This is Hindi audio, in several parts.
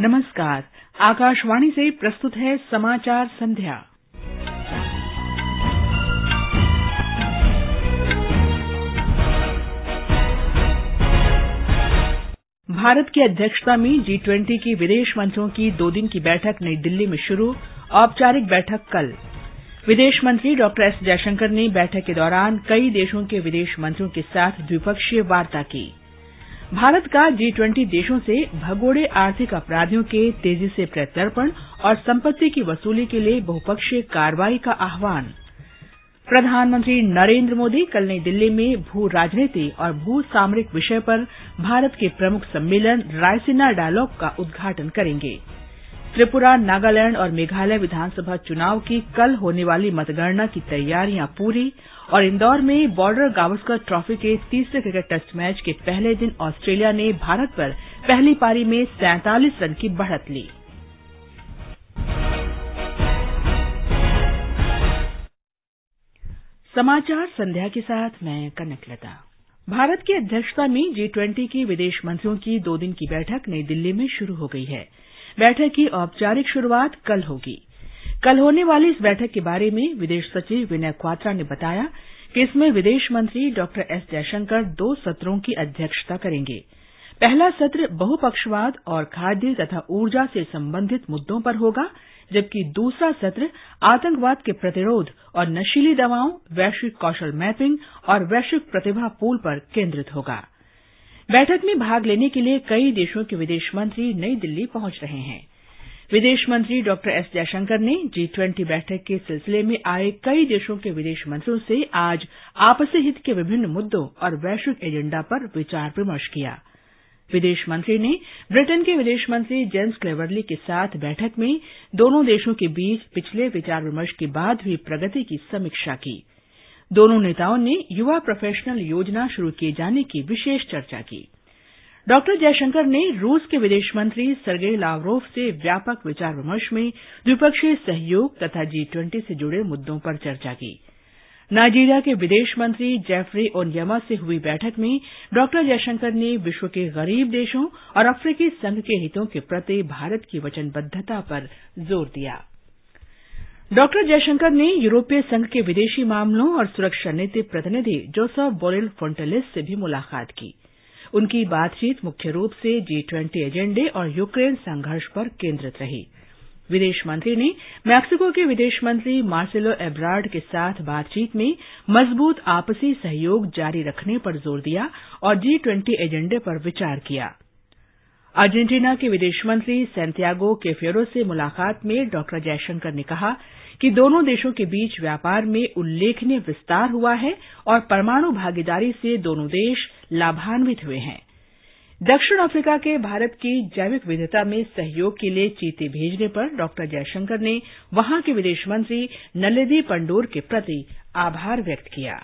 नमस्कार। आकाशवाणी से प्रस्तुत है समाचार संध्या। भारत की अध्यक्षता में G20 की विदेश मंत्रियों की 2 दिन की बैठक नई दिल्ली में शुरू। औपचारिक बैठक कल। विदेश मंत्री डॉक्टर एस जयशंकर ने बैठक के दौरान कई देशों के विदेश मंत्रियों के साथ द्विपक्षीय वार्ता की। भारत का G20 देशों से भगोड़े आर्थिक अपराधियों के तेजी से प्रत्यर्पण और संपत्ति की वसूली के लिए बहुपक्षीय कार्रवाई का आह्वान। प्रधानमंत्री नरेंद्र मोदी कल नई दिल्ली में भू राजनीति और भू सामरिक विषय पर भारत के प्रमुख सम्मेलन रायसीना डायलॉग का उद्घाटन करेंगे। त्रिपुरा, नागालैंड और मेघालय विधानसभा चुनाव की कल होने वाली मतगणना की तैयारियां पूरी और इंदौर में बॉर्डर गावस्कर ट्रॉफी के तीसरे क्रिकेट टेस्ट मैच के पहले दिन ऑस्ट्रेलिया ने भारत पर पहली पारी में 47 रन की बढ़त ली। समाचार संध्या के साथ मैं कनकलता। भारत की अध्यक्षता में G20 की विदेश मंत्रियों की 2 दिन की बैठक नई दिल्ली में शुरू हो गई है। बैठक की औपचारिक शुरुआत कल होगी। कल होने वाली इस बैठक के बारे में विदेश सचिव विनय क्वात्रा ने बताया कि इसमें विदेश मंत्री डॉक्टर एस जयशंकर 2 सत्रों की अध्यक्षता करेंगे। पहला सत्र बहुपक्षवाद और खाद्य तथा ऊर्जा से संबंधित मुद्दों पर होगा, जबकि दूसरा सत्र आतंकवाद के प्रतिरोध और नशीली दवाओं, वैश्विक कौशल मैपिंग और वैश्विक प्रतिभा पूल पर केंद्रित होगा। बैठक में भाग लेने के लिए कई देशों के विदेश मंत्री नई दिल्ली पहुंच रहे हैं। विदेश मंत्री डॉक्टर एस जयशंकर ने G20 बैठक के सिलसिले में आए कई देशों के विदेश मंत्रियों से आज आपसी हित के विभिन्न मुद्दों और वैश्विक एजेंडा पर विचार विमर्श किया। विदेश मंत्री ने ब्रिटेन के विदेश मंत्री जेम्स क्लेवर्ली के साथ बैठक में दोनों देशों के बीच पिछले विचार विमर्श के बाद हुई प्रगति की समीक्षा की। दोनों नेताओं ने युवा प्रोफेशनल योजना शुरू किए जाने की विशेष चर्चा की। डॉक्टर जयशंकर ने रूस के विदेश मंत्री सर्गेई लावरोव से व्यापक विचार विमर्श में द्विपक्षीय सहयोग तथा G20 से जुड़े मुद्दों पर चर्चा की। नाइजीरिया के विदेश मंत्री जेफरी ओनयमा से हुई बैठक में डॉक्टर जयशंकर ने विश्व के गरीब देशों और अफ्रीकी संघ के हितों के प्रति भारत की वचनबद्धता पर जोर दिया। डॉक्टर जयशंकर ने यूरोपीय संघ के विदेशी मामलों और सुरक्षा नीति प्रतिनिधि जोसेफ बोरेल फोंटेलेस से भी मुलाकात की। उनकी बातचीत मुख्य रूप से G20 एजेंडे और यूक्रेन संघर्ष पर केंद्रित रही। विदेश मंत्री ने मैक्सिको के विदेश मंत्री मार्सेलो एब्रार्ड के साथ बातचीत में मजबूत आपसी सहयोग जारी रखने पर जोर दिया और G20 एजेंडे पर विचार किया। अर्जेंटीना के विदेश मंत्री सैंटियागो कैफेरो से मुलाकात में डॉक्टर जयशंकर ने कहा कि दोनों देशों के बीच व्यापार में उल्लेखनीय विस्तार हुआ है और परमाणु भागीदारी से दोनों देश लाभान्वित हुए हैं। दक्षिण अफ्रीका के भारत की जैविक विविधता में सहयोग के लिए चीते भेजने पर डॉक्टर जयशंकर ने वहां के विदेश मंत्री नलेदी पंडोर के प्रति आभार व्यक्त किया।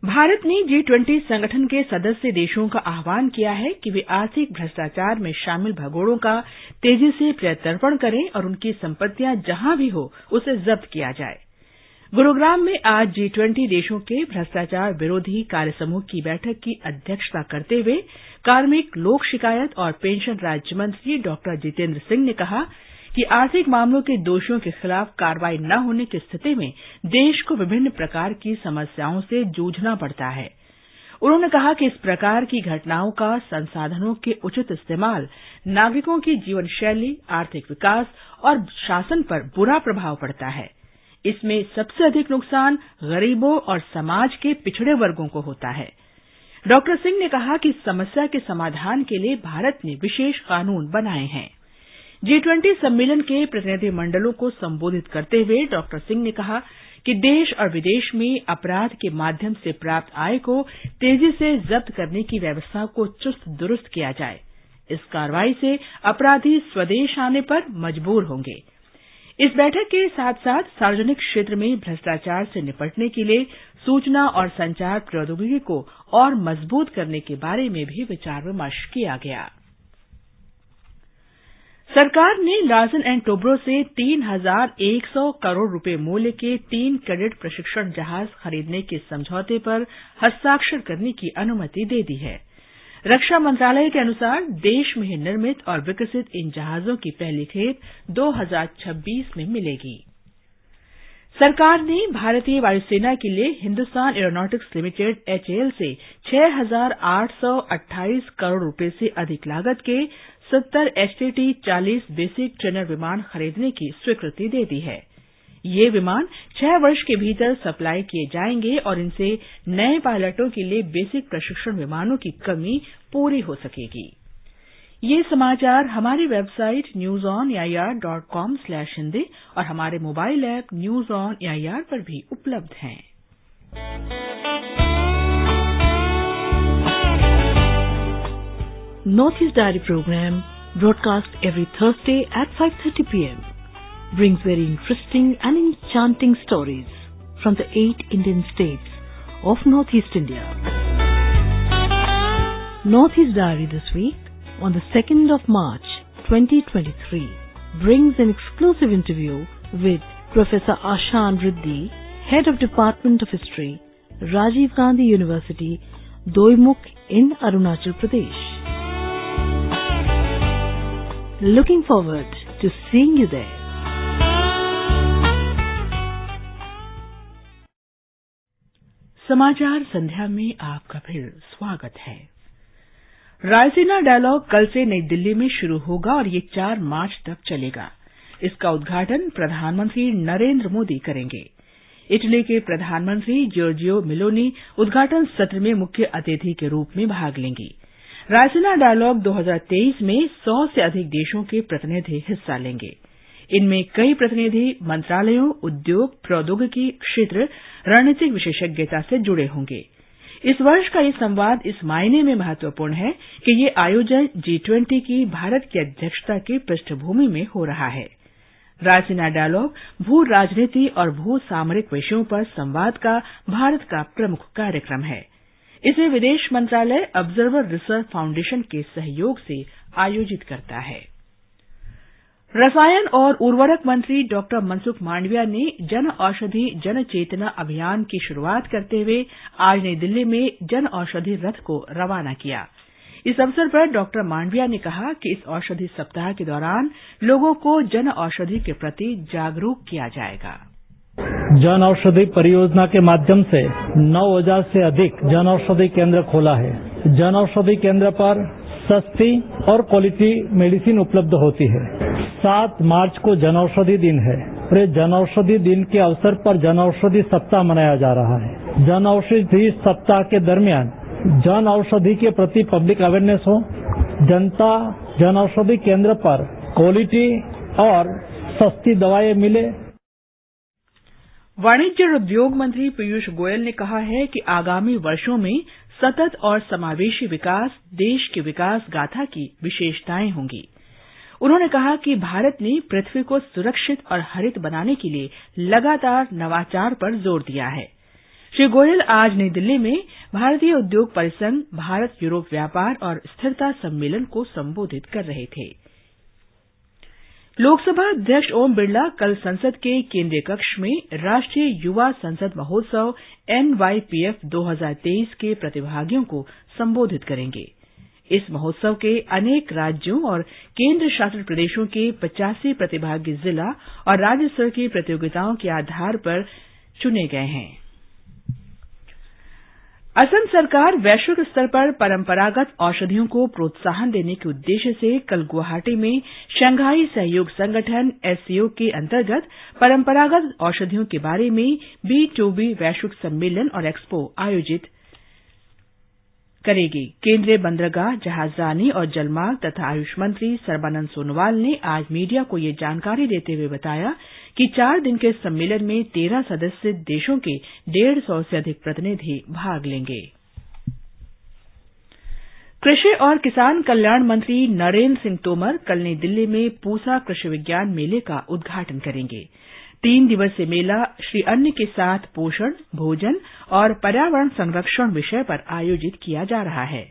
भारत ने G20 संगठन के सदस्य देशों का आह्वान किया है कि वे आर्थिक भ्रष्टाचार में शामिल भगोड़ों का तेजी से प्रत्यर्पण करें और उनकी संपत्तियां जहां भी हो उसे जब्त किया जाए। गुरुग्राम में आज G20 देशों के भ्रष्टाचार विरोधी कार्यसमूह की बैठक की अध्यक्षता करते हुए कार्मिक, लोक शिकायत और पेंशन राज्य मंत्री डॉक्टर जितेंद्र सिंह ने कहा कि आर्थिक मामलों के दोषियों के खिलाफ कार्रवाई न होने की स्थिति में देश को विभिन्न प्रकार की समस्याओं से जूझना पड़ता है। उन्होंने कहा कि इस प्रकार की घटनाओं का संसाधनों के उचित इस्तेमाल नागरिकों की जीवन शैली, आर्थिक विकास और शासन पर बुरा प्रभाव पड़ता है। इसमें सबसे अधिक नुकसान गरीबों और समाज के पिछड़े वर्गों को होता है। डॉक्टर सिंह ने कहा कि इस समस्या के समाधान के लिए भारत ने विशेष कानून बनाए हैं। G20 सम्मेलन के प्रतिनिधिमंडलों को संबोधित करते हुए डॉक्टर सिंह ने कहा कि देश और विदेश में अपराध के माध्यम से प्राप्त आय को तेजी से जब्त करने की व्यवस्था को चुस्त दुरुस्त किया जाए। इस कार्रवाई से अपराधी स्वदेश आने पर मजबूर होंगे। इस बैठक के साथ साथ सार्वजनिक क्षेत्र में भ्रष्टाचार से निपटने के लिए सूचना और संचार प्रौद्योगिकी को और मजबूत करने के बारे में भी विचार विमर्श किया गया। सरकार ने लार्सन एंड टोब्रो से 3,100 करोड़ रुपए मूल्य के 3 कैडेट प्रशिक्षण जहाज खरीदने के समझौते पर हस्ताक्षर करने की अनुमति दे दी है। रक्षा मंत्रालय के अनुसार देश में ही निर्मित और विकसित इन जहाजों की पहली खेप 2026 में मिलेगी। सरकार ने भारतीय वायुसेना के लिए हिंदुस्तान एरोनॉटिक्स लिमिटेड HAL से 6,828 करोड़ रुपए से अधिक लागत के 70 HTT-40 बेसिक ट्रेनर विमान खरीदने की स्वीकृति दे दी है। ये विमान 6 वर्ष के भीतर सप्लाई किए जाएंगे और इनसे नए पायलटों के लिए बेसिक प्रशिक्षण विमानों की कमी पूरी हो सकेगी। ये समाचार हमारी वेबसाइट newsonair.com/hindi और हमारे mobile app news on AIR पर भी उपलब्ध हैं। Northeast Diary program broadcast every Thursday at 5:30 p.m. brings very interesting and enchanting stories from the 8 Indian states of Northeast India. Northeast Diary this week on the 2nd of March 2023 brings an exclusive interview with Professor Ashan Riddhi, Head of Department of History, Rajiv Gandhi University, Doimukh in Arunachal Pradesh. Looking forward to seeing you there. समाचार संध्या में आपका फिर स्वागत है। रायसीना डायलॉग कल से नई दिल्ली में शुरू होगा और ये 4 मार्च तक चलेगा। इसका उद्घाटन प्रधानमंत्री नरेंद्र मोदी करेंगे। इटली के प्रधानमंत्री जॉर्जियो मेलोनी उद्घाटन सत्र में मुख्य अतिथि के रूप में भाग लेंगी। रायसीना डायलॉग 2023 में 100 से अधिक देशों के प्रतिनिधि हिस्सा लेंगे। इनमें कई प्रतिनिधि मंत्रालयों, उद्योग, प्रौद्योगिकी क्षेत्र, रणनीतिक विशेषज्ञता से जुड़े होंगे। इस वर्ष का ये संवाद इस मायने में महत्वपूर्ण है कि ये आयोजन G20 की भारत की अध्यक्षता की पृष्ठभूमि में हो रहा है। रायसीना डायलॉग भू राजनीति और भू सामरिक विषयों पर संवाद का भारत का प्रमुख कार्यक्रम है। इसे विदेश मंत्रालय ऑब्जर्वर रिसर्च फाउंडेशन के सहयोग से आयोजित करता है। रसायन और उर्वरक मंत्री डॉक्टर मनसुख मांडविया ने जन औषधि जन चेतना अभियान की शुरुआत करते हुए आज नई दिल्ली में जन औषधि रथ को रवाना किया। इस अवसर पर डॉक्टर मांडविया ने कहा कि इस औषधि सप्ताह के दौरान लोगों को जन औषधि के प्रति जागरूक किया जाएगा। जन औषधि परियोजना के माध्यम से 9,000 से अधिक जन औषधि केंद्र खोला है। जन औषधि केंद्र पर सस्ती और क्वालिटी मेडिसिन उपलब्ध होती है। 7 मार्च को जन औषधि दिन है और ये जन औषधि दिन के अवसर पर जन औषधि सप्ताह मनाया जा रहा है। जन औषधि सप्ताह के दरमियान जन औषधि के प्रति पब्लिक अवेयरनेस हो, जनता जन औषधि केंद्र पर क्वालिटी और सस्ती दवाएं मिले। वाणिज्य और उद्योग मंत्री पीयूष गोयल ने कहा है कि आगामी वर्षों में सतत और समावेशी विकास देश की विकास गाथा की विशेषताएं होंगी। उन्होंने कहा कि भारत ने पृथ्वी को सुरक्षित और हरित बनाने के लिए लगातार नवाचार पर जोर दिया है। श्री गोयल आज नई दिल्ली में भारतीय उद्योग परिसंघ भारत यूरोप व्यापार और स्थिरता सम्मेलन को संबोधित कर रहे थे। लोकसभा अध्यक्ष ओम बिरला कल संसद के केंद्रीय कक्ष में राष्ट्रीय युवा संसद महोत्सव NYPF 2023 के प्रतिभागियों को संबोधित करेंगे। इस महोत्सव के अनेक राज्यों और केंद्र शासित प्रदेशों के 85 प्रतिभागी जिला और राज्य स्तर की प्रतियोगिताओं के आधार पर चुने गए हैं। असम सरकार वैश्विक स्तर पर परंपरागत औषधियों को प्रोत्साहन देने के उद्देश्य से कल गुवाहाटी में शंघाई सहयोग संगठन SCO के अंतर्गत परंपरागत औषधियों के बारे में B2B वैश्विक सम्मेलन और एक्सपो आयोजित करेगी। केंद्रीय बंदरगाह, जहाजरानी और जलमार्ग तथा आयुष मंत्री सर्बानंद सोनोवाल ने आज मीडिया को ये जानकारी देते हुए बताया कि 4 दिन के सम्मेलन में 13 सदस्य देशों के 150 से अधिक प्रतिनिधि भाग लेंगे। कृषि और किसान कल्याण मंत्री नरेंद्र सिंह तोमर कल नई दिल्ली में पूसा कृषि विज्ञान मेले का उद्घाटन करेंगे। 3 दिवसीय मेला श्री अन्न के साथ पोषण, भोजन और पर्यावरण संरक्षण विषय पर आयोजित किया जा रहा है।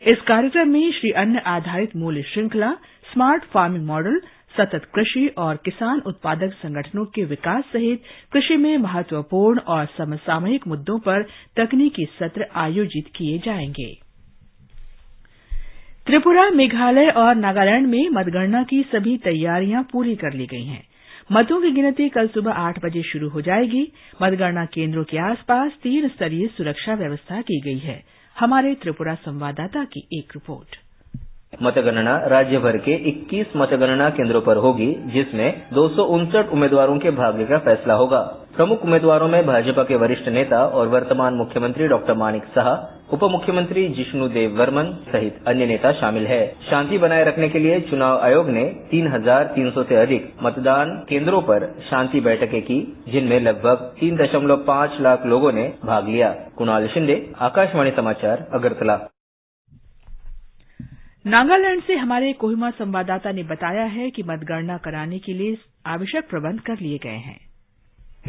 इस कार्यक्रम में श्री अन्न आधारित मूल्य श्रृंखला, स्मार्ट फार्मिंग मॉडल, सतत कृषि और किसान उत्पादक संगठनों के विकास सहित कृषि में महत्वपूर्ण और समसामयिक मुद्दों पर तकनीकी सत्र आयोजित किए जाएंगे। त्रिपुरा, मेघालय और नागालैंड में मतगणना की सभी तैयारियां पूरी कर ली गई हैं। मतों की गिनती कल सुबह 8 बजे शुरू हो जाएगी। मतगणना केंद्रों के आसपास 3 स्तरीय सुरक्षा व्यवस्था की गई है। हमारे त्रिपुरा संवाददाता की एक रिपोर्ट। मतगणना राज्य भर के 21 मतगणना केंद्रों पर होगी, जिसमें 259 उम्मीदवारों के भाग्य का फैसला होगा। प्रमुख उम्मीदवारों में भाजपा के वरिष्ठ नेता और वर्तमान मुख्यमंत्री डॉक्टर मानिक साह, उप मुख्यमंत्री जिष्णु देव वर्मन सहित अन्य नेता शामिल है। शांति बनाए रखने के लिए चुनाव आयोग ने 3,300 से अधिक मतदान केंद्रों पर शांति बैठकें की, जिनमें लगभग 3.5 लाख लोगों ने भाग लिया। कुणाल शिंदे, आकाशवाणी समाचार, अगरतला। नागालैंड से हमारे कोहिमा संवाददाता ने बताया है कि मतगणना कराने के लिए आवश्यक प्रबंध कर लिए गए हैं।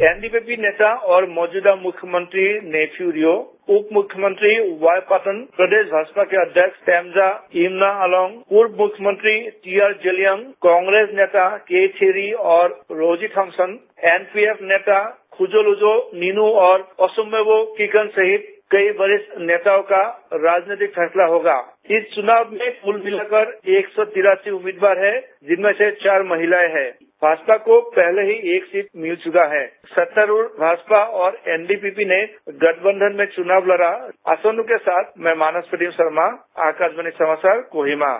एनडीपी नेता और मौजूदा मुख्यमंत्री नेफ्यू रियो, उप मुख्यमंत्री वाई पाटन, प्रदेश भाजपा के अध्यक्ष तेमजा इमना अलोंग, पूर्व मुख्यमंत्री टीआर जेलियांग, कांग्रेस नेता के थेरी और रोजी थॉमसन, एनपीएफ नेता खुजोलुजो नीनू और असुम्बेबो किकन सहित कई वरिष्ठ नेताओं का राजनीतिक फैसला होगा। इस चुनाव में कुल मिलाकर 183 उम्मीदवार है, जिनमें से 4 महिलाएं हैं। भाजपा को पहले ही 1 सीट मिल चुका है। सत्तारूढ़ भाजपा और एनडीपी ने गठबंधन में चुनाव लड़ा। आसनु के साथ मैं मानस प्रदीप शर्मा, आकाशवाणी समाचार, कोहिमा।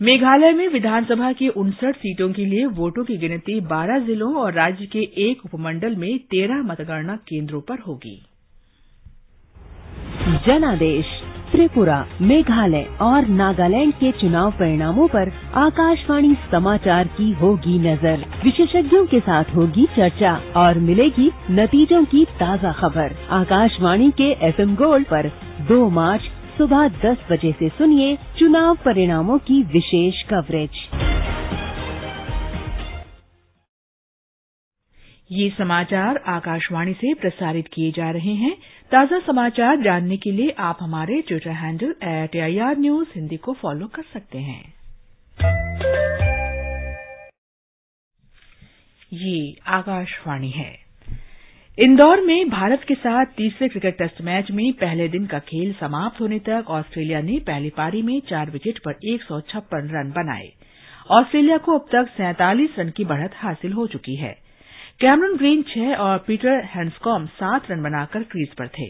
मेघालय में विधानसभा की 59 सीटों के लिए वोटों की गिनती 12 जिलों और राज्य के 1 उपमंडल में 13 मतगणना केंद्रों पर होगी। जनादेश त्रिपुरा, मेघालय और नागालैंड के चुनाव परिणामों पर आकाशवाणी समाचार की होगी नजर। विशेषज्ञों के साथ होगी चर्चा और मिलेगी नतीजों की ताज़ा खबर। आकाशवाणी के FM गोल्ड पर 2 मार्च सुबह 10 बजे से सुनिए चुनाव परिणामों की विशेष कवरेज। ये समाचार आकाशवाणी से प्रसारित किए जा रहे हैं। ताज़ा समाचार जानने के लिए आप हमारे Twitter handle @AIR News Hindi को फॉलो कर सकते हैं। ये आकाशवाणी है। इंदौर में भारत के साथ तीसरे क्रिकेट टेस्ट मैच में पहले दिन का खेल समाप्त होने तक ऑस्ट्रेलिया ने पहली पारी में 4 विकेट पर 156 रन बनाए। ऑस्ट्रेलिया को अब तक 47 रन की बढ़त हासिल हो चुकी है। कैमरन ग्रीन 6 और पीटर हैंड्सकॉम्ब 7 रन बनाकर क्रीज पर थे।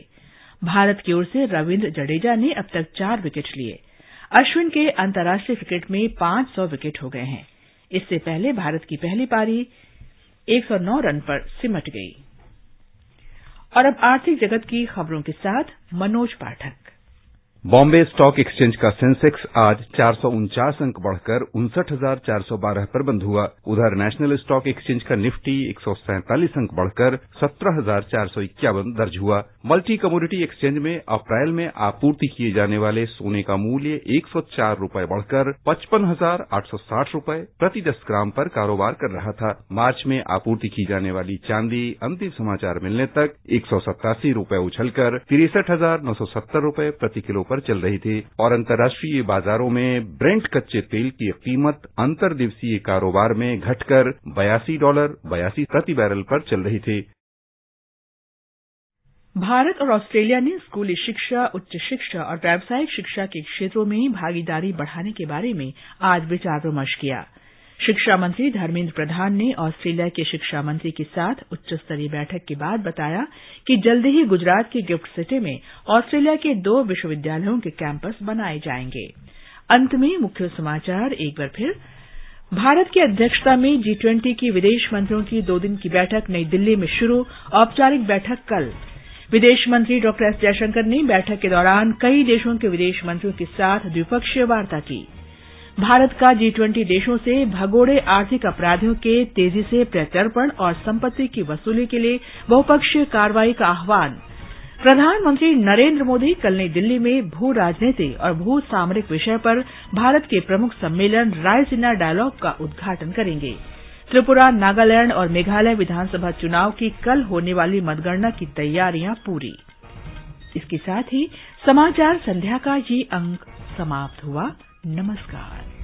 भारत की ओर से रविंद्र जडेजा ने अब तक 4 विकेट लिए। अश्विन के अंतर्राष्ट्रीय क्रिकेट में 500 विकेट हो गए हैं। इससे पहले भारत की पहली पारी 109 रन पर सिमट गई। और अब आर्थिक जगत की खबरों के साथ मनोज पाठक। बॉम्बे स्टॉक एक्सचेंज का सेंसेक्स आज 449 अंक बढ़कर 59,412 पर बंद हुआ। उधर नेशनल स्टॉक एक्सचेंज का निफ्टी 147 अंक बढ़कर 17,451 दर्ज हुआ। मल्टी कमोडिटी एक्सचेंज में अप्रैल में आपूर्ति किए जाने वाले सोने का मूल्य 104 रुपए बढ़कर 55,860 रुपए प्रति 10 ग्राम पर कारोबार कर रहा था। मार्च में आपूर्ति की जाने वाली चांदी अंतिम समाचार मिलने तक 187 रुपए उछलकर 63,970 रुपए प्रति किलो पर चल रही थी। और अंतर्राष्ट्रीय बाजारों में ब्रेंट कच्चे तेल की कीमत अंतर दिवसीय कारोबार में घटकर $82 प्रति बैरल पर चल रही थी। भारत और ऑस्ट्रेलिया ने स्कूली शिक्षा, उच्च शिक्षा और व्यावसायिक शिक्षा के क्षेत्रों में भागीदारी बढ़ाने के बारे में आज विचार विमर्श किया। शिक्षा मंत्री धर्मेंद्र प्रधान ने ऑस्ट्रेलिया के शिक्षा मंत्री के साथ उच्च स्तरीय बैठक के बाद बताया कि जल्द ही गुजरात की गिफ्ट सिटी में ऑस्ट्रेलिया के 2 विश्वविद्यालयों के कैंपस बनाए जाएंगे। अंत में मुख्य समाचार एक बार फिर। भारत की अध्यक्षता में G20 की विदेश मंत्रियों की 2 दिन की बैठक नई दिल्ली में शुरू। औपचारिक बैठक कल। विदेश मंत्री डॉ एस जयशंकर ने बैठक के दौरान कई देशों के विदेश मंत्रियों के साथ द्विपक्षीय वार्ता की। भारत का G20 देशों से भगोड़े आर्थिक अपराधियों के तेजी से प्रत्यर्पण और संपत्ति की वसूली के लिए बहुपक्षीय कार्रवाई का आह्वान। प्रधानमंत्री नरेंद्र मोदी कल नई दिल्ली में भू राजनीति और भू सामरिक विषय पर भारत के प्रमुख सम्मेलन रायसीना डायलॉग का उद्घाटन करेंगे। त्रिपुरा, नागालैंड और मेघालय विधानसभा चुनाव की कल होने वाली मतगणना की तैयारियां पूरी। इसके साथ ही समाचार संध्या का ये अंक समाप्त हुआ। नमस्कार।